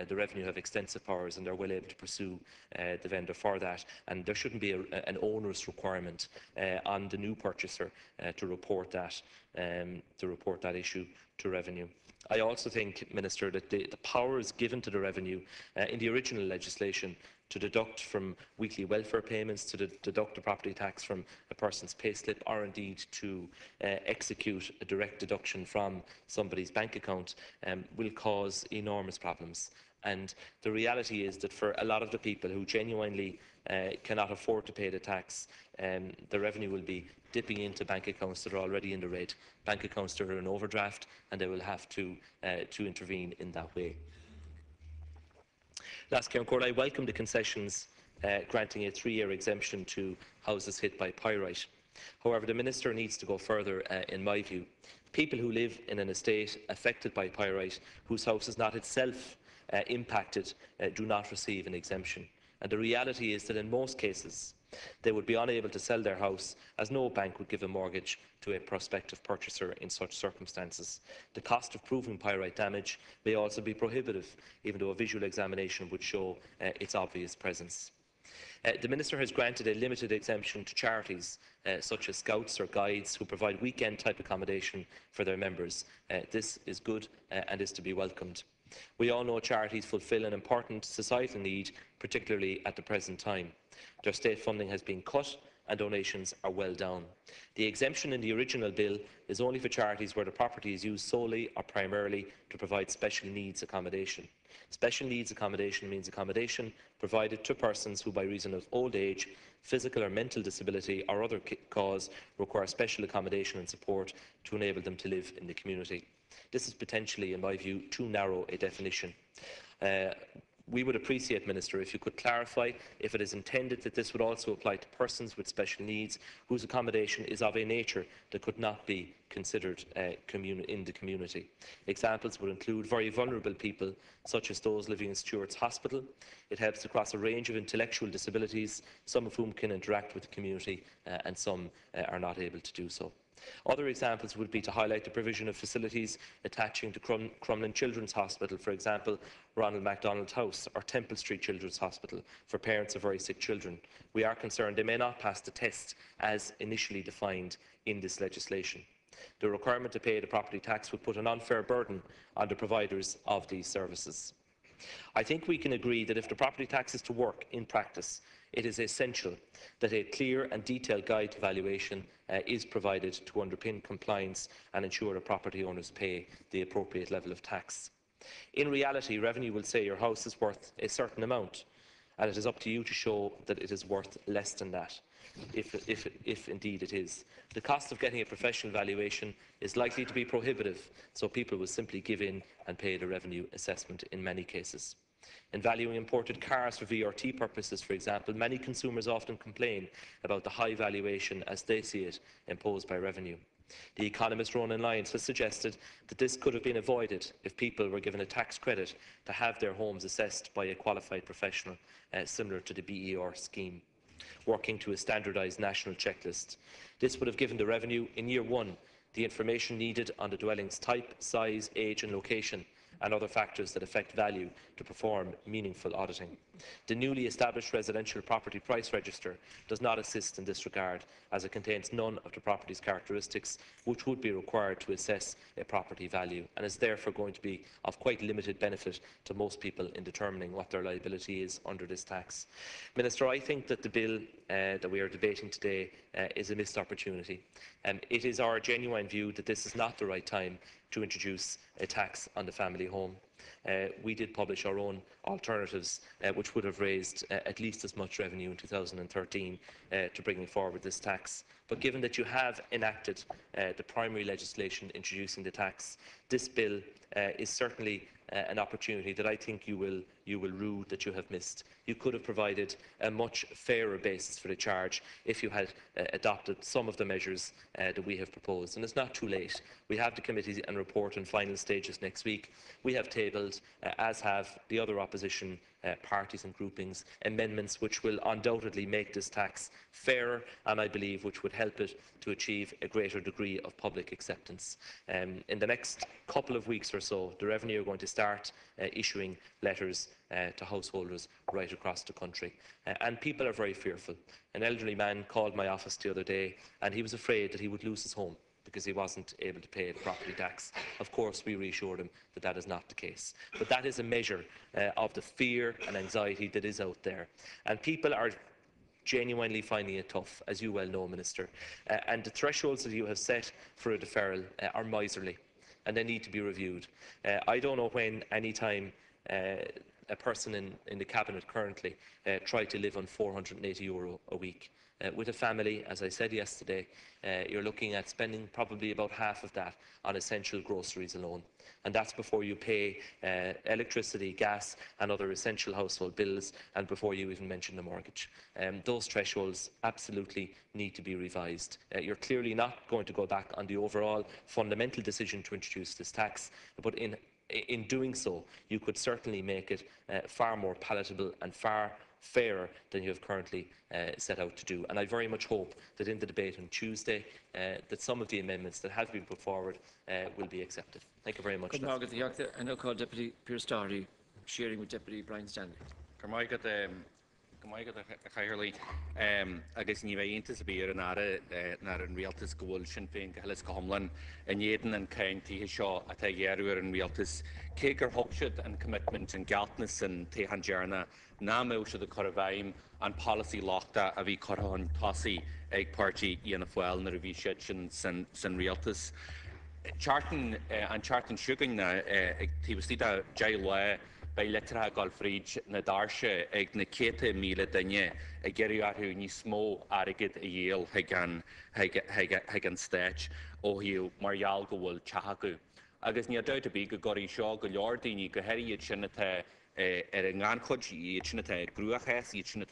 The Revenue have extensive powers, and they're well able to pursue the vendor for that, and there shouldn't be an onerous requirement on the new purchaser to report that issue to Revenue. I also think, Minister, that the powers given to the Revenue in the original legislation to deduct from weekly welfare payments, to deduct the property tax from a person's payslip, or indeed to execute a direct deduction from somebody's bank account, will cause enormous problems. And the reality is that for a lot of the people who genuinely cannot afford to pay the tax, the Revenue will be dipping into bank accounts that are already in the red, bank accounts that are in overdraft, and they will have to intervene in that way. Last Ciaran Corley, I welcome the concessions granting a 3-year exemption to houses hit by pyrite. However, the Minister needs to go further, in my view. People who live in an estate affected by pyrite, whose house is not itself impacted, do not receive an exemption. And the reality is that in most cases, they would be unable to sell their house, as no bank would give a mortgage to a prospective purchaser in such circumstances. The cost of proving pyrite damage may also be prohibitive, even though a visual examination would show its obvious presence. The Minister has granted a limited exemption to charities such as Scouts or Guides who provide weekend-type accommodation for their members. This is good and is to be welcomed. We all know charities fulfil an important societal need, particularly at the present time. Their state funding has been cut and donations are well down. The exemption in the original bill is only for charities where the property is used solely or primarily to provide special needs accommodation. Special needs accommodation means accommodation provided to persons who, by reason of old age, physical or mental disability or other cause, require special accommodation and support to enable them to live in the community. This is potentially, in my view, too narrow a definition. We would appreciate, Minister, if you could clarify if it is intended that this would also apply to persons with special needs whose accommodation is of a nature that could not be considered in the community. Examples would include very vulnerable people, such as those living in Stewart's Hospital. It helps across a range of intellectual disabilities, some of whom can interact with the community and some are not able to do so. Other examples would be to highlight the provision of facilities attaching to Crumlin Children's Hospital, for example, Ronald MacDonald House or Temple Street Children's Hospital for parents of very sick children. We are concerned they may not pass the test as initially defined in this legislation. The requirement to pay the property tax would put an unfair burden on the providers of these services. I think we can agree that if the property tax is to work in practice, it is essential that a clear and detailed guide to valuation is provided to underpin compliance and ensure that property owners pay the appropriate level of tax. In reality, revenue will say your house is worth a certain amount, and it is up to you to show that it is worth less than that, if indeed it is. The cost of getting a professional valuation is likely to be prohibitive, so people will simply give in and pay the revenue assessment in many cases. In valuing imported cars for VRT purposes, for example, many consumers often complain about the high valuation, as they see it, imposed by revenue. The economist Ronan Lyons has suggested that this could have been avoided if people were given a tax credit to have their homes assessed by a qualified professional, similar to the BER scheme, working to a standardised national checklist. This would have given the revenue in year one the information needed on the dwelling's type, size, age and location, and other factors that affect value to perform meaningful auditing. The newly established Residential Property Price Register does not assist in this regard, as it contains none of the property's characteristics which would be required to assess a property value, and is therefore going to be of quite limited benefit to most people in determining what their liability is under this tax. Minister, I think that the bill that we are debating today is a missed opportunity. It is our genuine view that this is not the right time to introduce a tax on the family home. We did publish our own alternatives, which would have raised at least as much revenue in 2013 to bringing forward this tax. But given that you have enacted the primary legislation introducing the tax, this bill is certainly an opportunity that I think you will rue that you have missed. You could have provided a much fairer basis for the charge if you had adopted some of the measures that we have proposed. And it's not too late. We have the committee and report in final stages next week. We have tabled, as have the other opposition parties and groupings, amendments which will undoubtedly make this tax fairer, and I believe which would help it to achieve a greater degree of public acceptance. In the next couple of weeks or so, the Revenue are going to start issuing letters to householders right across the country. And people are very fearful. An elderly man called my office the other day and he was afraid that he would lose his home because he wasn't able to pay the property tax. Of course, we reassured him that that is not the case. But that is a measure of the fear and anxiety that is out there. And people are genuinely finding it tough, as you well know, Minister. And the thresholds that you have set for a deferral are miserly, and they need to be reviewed. I don't know when, any time, a person in the Cabinet currently tried to live on €480 a week. With a family, as I said yesterday, you're looking at spending probably about half of that on essential groceries alone. And that's before you pay electricity, gas and other essential household bills, and before you even mention the mortgage. Those thresholds absolutely need to be revised. You're clearly not going to go back on the overall fundamental decision to introduce this tax, but in doing so, you could certainly make it far more palatable and far fairer than you have currently set out to do. And I very much hope that in the debate on Tuesday, that some of the amendments that have been put forward will be accepted. Thank you very much. I now call Deputy Pierce Doherty, sharing with Deputy Brian Stanley. Cairlí agus ní bheith intas bíar an ara nar an rialtas gohfuil sin féin go helas go homlan in éan an county seo a tá ghearúir an rialtas cégur hogsad an commitment an galtnas an téhan dearna ná mé the Corvaim an policy lochta a bhí corhan tosaí ag party íana fáil nar a bhí siad san rialtas. Chartan an chartan siúgain na tíbastí jailwa by letra Golfridge na darsha ag na 100,000 duine a geriú arthú ní smó arigid a dhéal hagan stage ó hiú margheall go bhfuil teathagú. Agus ní dóid a bí go goirí seo go leor daoine go heiríonn sin atá an chud iad sinna grúachas, iad sinna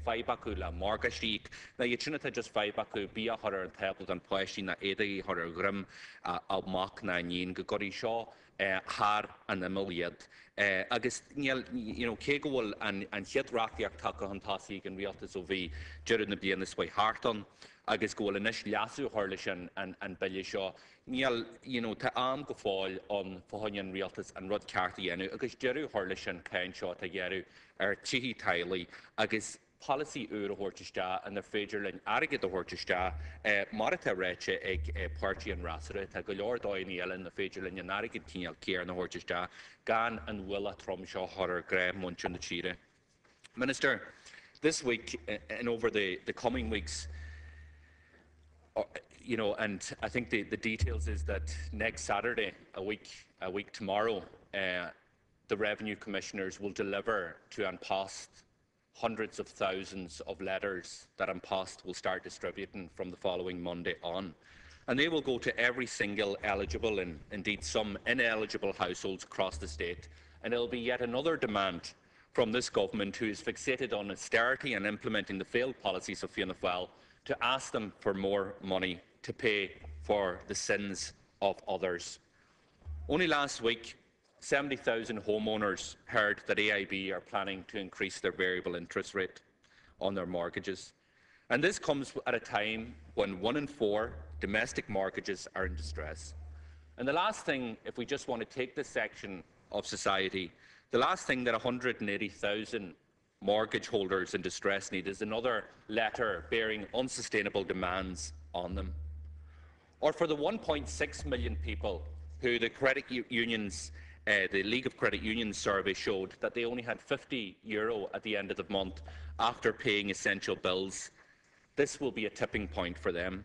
faibacu la margastík, na iad sinna just faibacu bia har an tebel an poisí na édaí har grim a mach na nín go gorí seo har an imiliad. Agus cé go bhfuil an cheadráachtaíach take an tasí an rialtas ó bhí during na bliana is hartan, agus go bhfuil inis leasú hála sin an beile seo. Níl tá am go fáil an fáin rialtas an rud ceart dhéanú, agus deirú hála sin céin seo a dhéanú tihí tailaí agus policy uair a thuirteiste an ar féidir linn airgid a thuirteiste mar atá réite ag páirtí an rasara tá go leor dáin éileann na féidir linn an airgid tíal céar na thuirteiste gan an bhfuil a trom seo thar greibh muintir na tíre. Minister, this week and over the coming weeks, and I think the details is that next Saturday, a week tomorrow, the Revenue Commissioners will deliver to An Post hundreds of thousands of letters that An Post will start distributing from the following Monday on. And they will go to every single eligible and indeed some ineligible households across the state. And it will be yet another demand from this government, who is fixated on austerity and implementing the failed policies of Fianna Fáil, to ask them for more money to pay for the sins of others. Only last week, 70,000 homeowners heard that AIB are planning to increase their variable interest rate on their mortgages. And this comes at a time when 1 in 4 domestic mortgages are in distress. And the last thing, if we just want to take this section of society, the last thing that 180,000 mortgage holders in distress need is another letter bearing unsustainable demands on them. Or for the 1.6 million people who the credit unions, the League of Credit Unions survey showed that they only had €50 at the end of the month after paying essential bills, this will be a tipping point for them.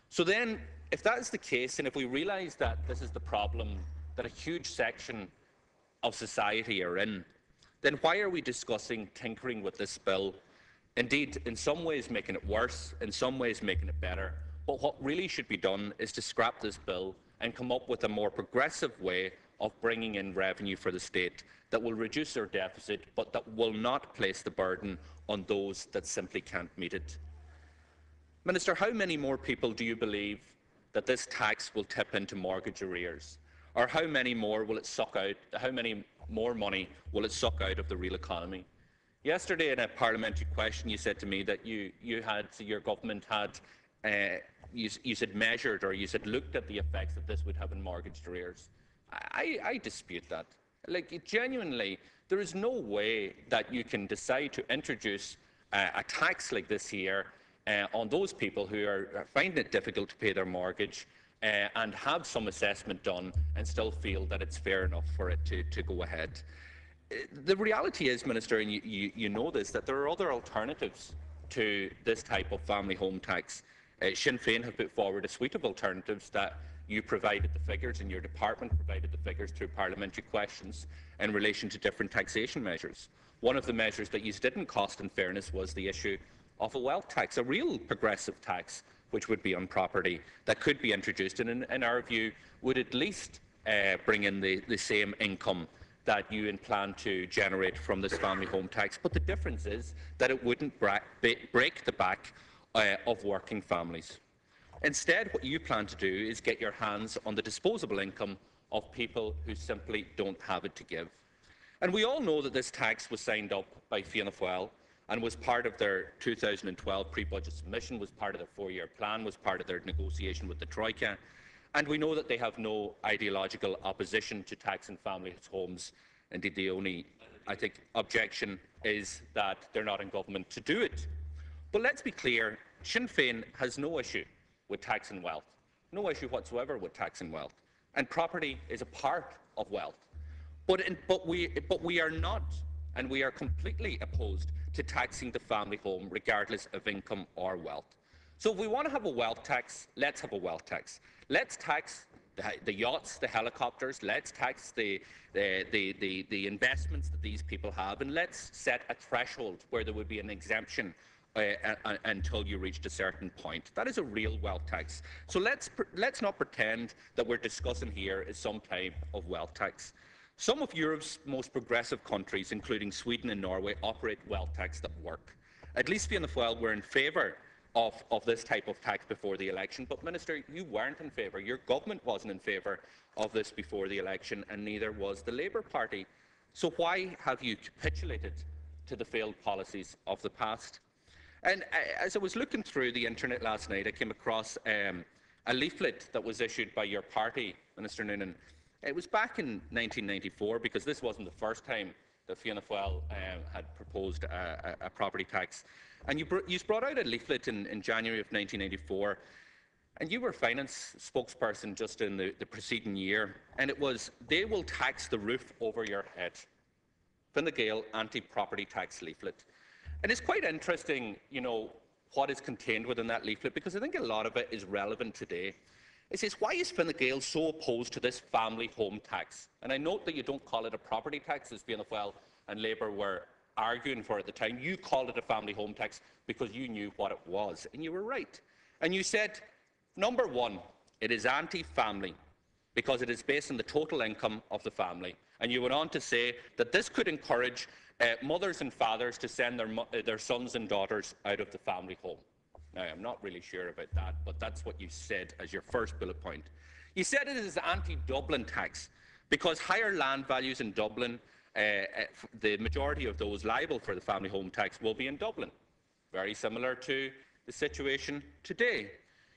So then, if that is the case, and if we realise that this is the problem that a huge section of society are in, then why are we discussing tinkering with this bill? Indeed, in some ways making it worse, in some ways making it better. But what really should be done is to scrap this bill and come up with a more progressive way of bringing in revenue for the state that will reduce our deficit, but that will not place the burden on those that simply can't meet it. Minister, how many more people do you believe that this tax will tip into mortgage arrears? Or how many more will it suck out, how many more money will it suck out of the real economy? Yesterday in a parliamentary question you said to me that your government had you said measured, or you said looked at the effects that this would have in mortgage arrears. I dispute that. Like, genuinely, there is no way that you can decide to introduce a tax like this here on those people who are finding it difficult to pay their mortgage and have some assessment done and still feel that it's fair enough for it to go ahead. The reality is, Minister, and you know this, that there are other alternatives to this type of family home tax. Sinn Féin have put forward a suite of alternatives that you provided the figures, and your department provided the figures through parliamentary questions in relation to different taxation measures. One of the measures that you didn't cost, in fairness, was the issue of a wealth tax, a real progressive tax which would be on property that could be introduced, and in our view would at least bring in the same income that you plan to generate from this family home tax. But the difference is that it wouldn't break the back of working families. Instead, what you plan to do is get your hands on the disposable income of people who simply don't have it to give. And we all know that this tax was signed up by Fianna Fáil and was part of their 2012 pre-budget submission, was part of their four-year plan, was part of their negotiation with the Troika. And we know that they have no ideological opposition to taxing family homes. Indeed, the only, I think, objection is that they're not in government to do it. But let's be clear, Sinn Féin has no issue with taxing wealth, no issue whatsoever with taxing wealth. And property is a part of wealth. But we are not, and we are completely opposed to taxing the family home regardless of income or wealth. So if we want to have a wealth tax, let's have a wealth tax. Let's tax the yachts, the helicopters, let's tax the investments that these people have, and let's set a threshold where there would be an exemption until you reached a certain point. That is a real wealth tax. So let's not pretend that we're discussing here is some type of wealth tax. Some of Europe's most progressive countries, including Sweden and Norway, operate wealth tax that work. At least Fianna Fáil were in favour of this type of tax before the election, but Minister, you weren't in favour. Your government wasn't in favour of this before the election, and neither was the Labour Party. So why have you capitulated to the failed policies of the past? And as I was looking through the internet last night, I came across a leaflet that was issued by your party, Minister Noonan. It was back in 1994, because this wasn't the first time that Fianna Fáil had proposed a property tax. And you brought out a leaflet in January of 1994, and you were finance spokesperson just in the preceding year, and it was, "They will tax the roof over your head." Fine Gael anti-property tax leaflet. And it's quite interesting, you know, what is contained within that leaflet, because I think a lot of it is relevant today. It says, why is Fine Gael so opposed to this family home tax? And I note that you don't call it a property tax, as Fianna Fáil and Labour were arguing for at the time. You called it a family home tax because you knew what it was, and you were right. And you said, number one, it is anti-family because it is based on the total income of the family. And you went on to say that this could encourage mothers and fathers to send their sons and daughters out of the family home. Now, I'm not really sure about that, but that's what you said as your first bullet point. You said it is anti-Dublin tax because higher land values in Dublin, the majority of those liable for the family home tax will be in Dublin. Very similar to the situation today.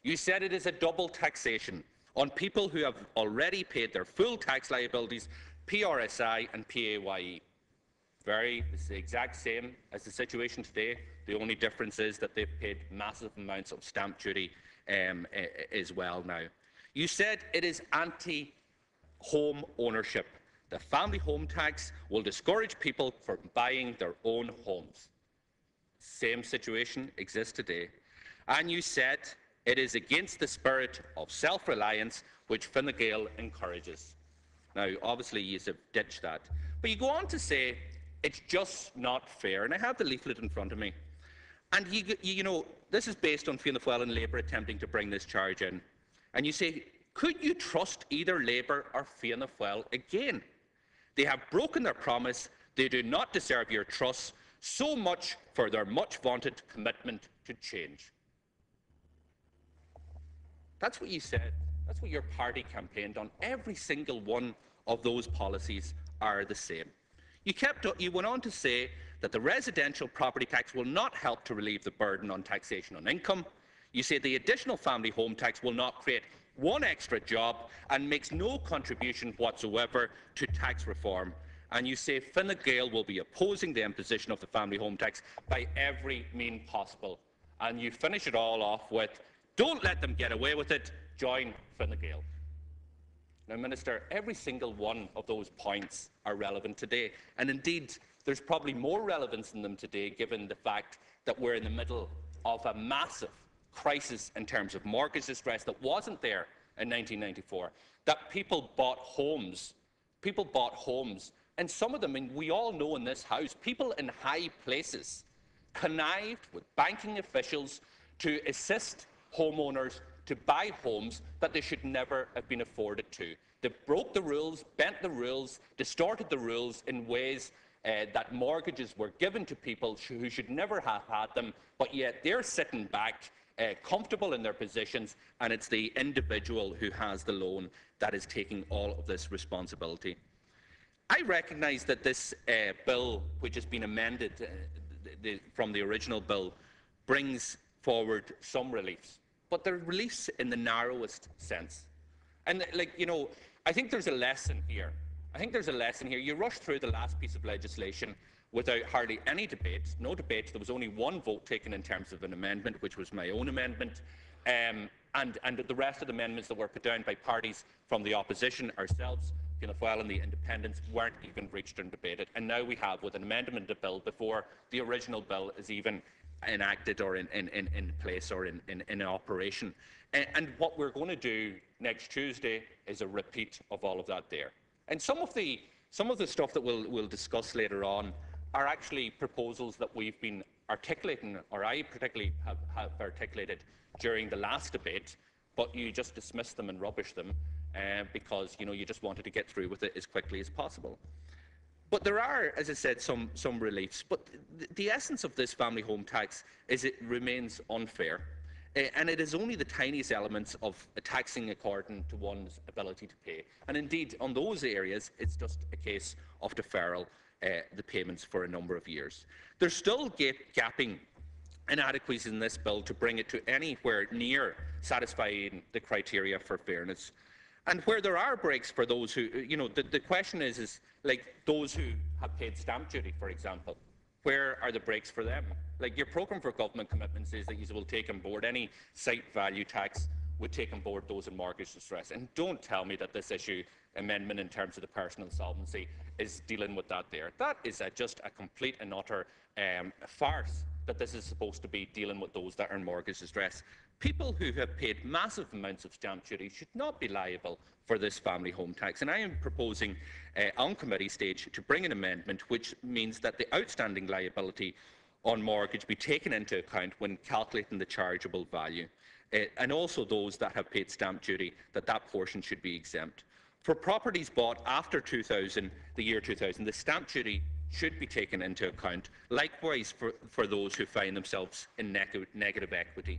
You said it is a double taxation on people who have already paid their full tax liabilities, PRSI and PAYE. It's the exact same as the situation today. The only difference is that they've paid massive amounts of stamp duty as well now. You said it is anti-home ownership. The family home tax will discourage people from buying their own homes. Same situation exists today. And you said it is against the spirit of self-reliance which Fine Gael encourages. Now, obviously, you have ditched that. But you go on to say it's just not fair. And I have the leaflet in front of me. And you know, this is based on Fianna Fáil and Labour attempting to bring this charge in. And you say, could you trust either Labour or Fianna Fáil again? They have broken their promise. They do not deserve your trust. So much for their much vaunted commitment to change. That's what you said. That's what your party campaigned on. Every single one of those policies are the same. You went on to say that the residential property tax will not help to relieve the burden on taxation on income. You say the additional family home tax will not create one extra job and makes no contribution whatsoever to tax reform. And you say Fine Gael will be opposing the imposition of the family home tax by every means possible. And you finish it all off with, don't let them get away with it, join Fine Gael. Now, Minister, every single one of those points are relevant today. And indeed, there's probably more relevance in them today, given the fact that we're in the middle of a massive crisis in terms of mortgage distress that wasn't there in 1994, that people bought homes, and some of them, and we all know in this House, people in high places connived with banking officials to assist homeowners to buy homes that they should never have been afforded to. They broke the rules, bent the rules, distorted the rules in ways that mortgages were given to people who should never have had them, but yet they're sitting back comfortable in their positions, and it's the individual who has the loan that is taking all of this responsibility. I recognise that this bill, which has been amended from the original bill, brings forward some reliefs, but they're reliefs in the narrowest sense. And, I think there's a lesson here. You rushed through the last piece of legislation without hardly any debate, no debate. There was only one vote taken in terms of an amendment, which was my own amendment, and the rest of the amendments that were put down by parties from the opposition, ourselves, Fianna Fáil and the Independents, weren't even reached and debated. And now we have, with an amendment to bill, before the original bill is even enacted or in place or in operation. And what we're going to do next Tuesday is a repeat of all of that there. And some of the stuff that we'll discuss later on are actually proposals that we've been articulating, or I particularly have articulated during the last debate, but you just dismissed them and rubbished them. because you just wanted to get through with it as quickly as possible. But there are, as I said, some reliefs. But the essence of this family home tax is it remains unfair. And it is only the tiniest elements of taxing according to one's ability to pay. And indeed, on those areas, it's just a case of deferral, the payments for a number of years. There's still gapping inadequacies in this bill to bring it to anywhere near satisfying the criteria for fairness. And where there are breaks for those who, the question is like those who have paid stamp duty, for example, where are the breaks for them? Like your programme for government commitments is that you will take on board any site value tax, would take on board those in mortgage distress. And don't tell me that this issue amendment in terms of the personal insolvency is dealing with that there. That is just a complete and utter farce that this is supposed to be dealing with those that are in mortgage distress. People who have paid massive amounts of stamp duty should not be liable for this family home tax. And I am proposing on committee stage to bring an amendment which means that the outstanding liability on mortgage be taken into account when calculating the chargeable value. And also those that have paid stamp duty, that portion should be exempt. For properties bought after the year 2000, the stamp duty should be taken into account, likewise for those who find themselves in negative equity.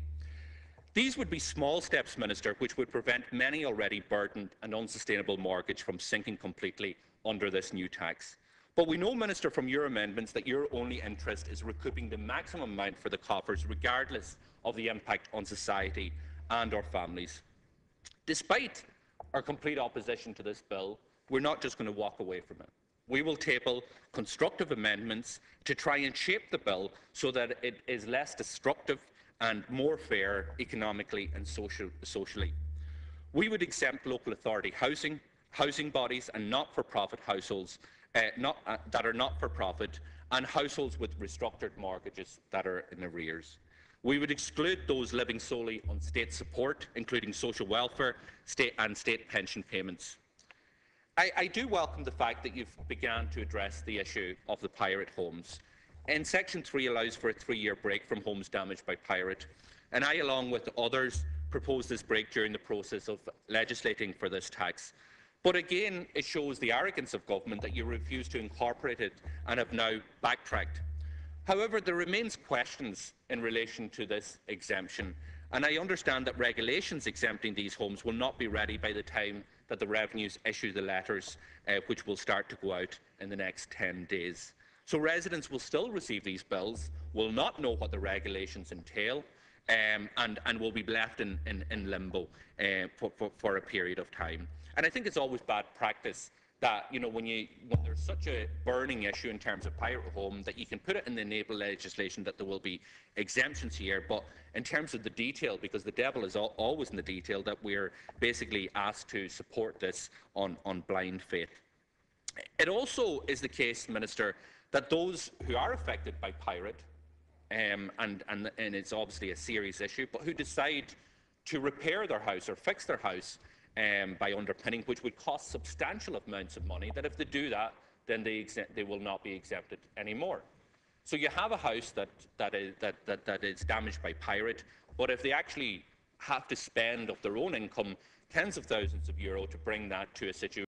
These would be small steps, Minister, which would prevent many already burdened and unsustainable mortgage from sinking completely under this new tax. But we know, Minister, from your amendments that your only interest is recouping the maximum amount for the coffers, regardless of the impact on society and our families. Despite our complete opposition to this bill, we're not just going to walk away from it. We will table constructive amendments to try and shape the bill so that it is less destructive and more fair economically and socially. We would exempt local authority housing bodies and not-for-profit households that are not-for-profit and households with restructured mortgages that are in arrears. We would exclude those living solely on state support, including social welfare and state pension payments. I do welcome the fact that you've begun to address the issue of the pirate homes. And Section 3 allows for a 3-year break from homes damaged by pirate, and I, along with others, proposed this break during the process of legislating for this tax. But again, it shows the arrogance of government that you refuse to incorporate it and have now backtracked. However, there remains questions in relation to this exemption, and I understand that regulations exempting these homes will not be ready by the time that the revenues issue the letters, which will start to go out in the next 10 days. So residents will still receive these bills, will not know what the regulations entail, and will be left in limbo for a period of time. And I think it's always bad practice that, when there's such a burning issue in terms of pirate home, that you can put it in the enable legislation that there will be exemptions here, but in terms of the detail, because the devil is always in the detail, that we're basically asked to support this on blind faith. It also is the case, Minister, that those who are affected by pirate, and it's obviously a serious issue, but who decide to repair their house or fix their house by underpinning, which would cost substantial amounts of money, that if they do that, then they will not be exempted anymore. So you have a house that is damaged by pirate, but if they actually have to spend of their own income tens of thousands of euro to bring that to a situation